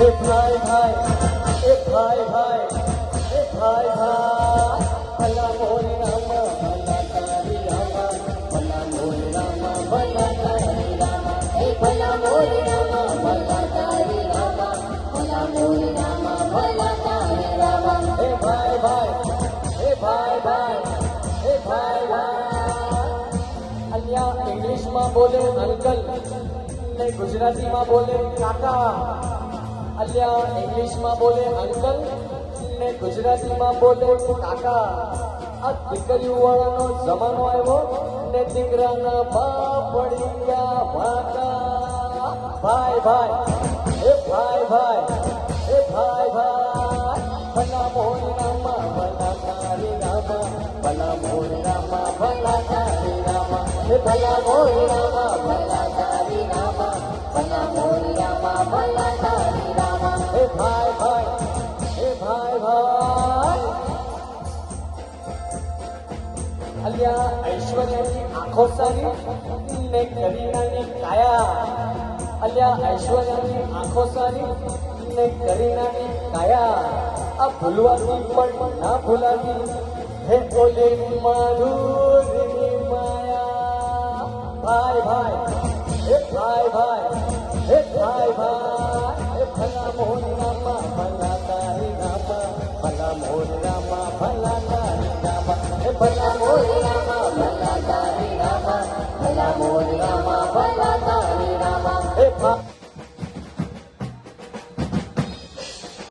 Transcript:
એ ભાઈ ભાઈ એ ભાઈ ભાઈ એ ભાઈ ભાઈ ભલા મોરે રામા ભલા તારી રામા ભલા મોરે રામા ભલા તારી રામા એ ભલા મોરે રામા ભલા તારી રામા ભલા મોરે રામા ભલા તારી રામા એ ભાઈ ભાઈ એ ભાઈ ભાઈ એ ભાઈ ભાઈ અલ્યા ઇંગ્લિશમાં બોલે અંકલ ને ગુજરાતીમાં બોલે કાકા અલ્યા ઇંગ્લિશમાં બોલે અંકલ ને ગુજરાતીમાં બોલે કાકા આ દીકરીઓવાળાનો જમાનો આવ્યો ને દીકરાના બાપ પડી ગયા વાકા ભાઈ ભાઈ એ ભાઈ ભાઈ એ ભાઈ ભાઈ ભલા મોર રામા ભલા તારી રામા ભલા મોર રામા ભલા તારી રામા એ ભલા મોર રામા ભલા તારી રામા ભલા મોરે રામા ભલા તારી રામા એ ભાઈ ભાઈ એ ભાઈ ભાઈ અલ્યા ઐશ્વર્યાની આંખો સારી ને કરીનાની કાયા અલ્યા ઐશ્વર્યાની આંખો સારી ને કરીનાની કાયા આ ભૂલવાથી પણ ના ભૂલાતી હે બોલે મારું માયા ભાઈ ભાઈ એ ભાઈ ભાઈ એ ભાઈ ભાઈ એ ભલા મોર રામા ભલા તારી રામા ભલા મોર રામા ભલા તારી રામા એ ભલા મોર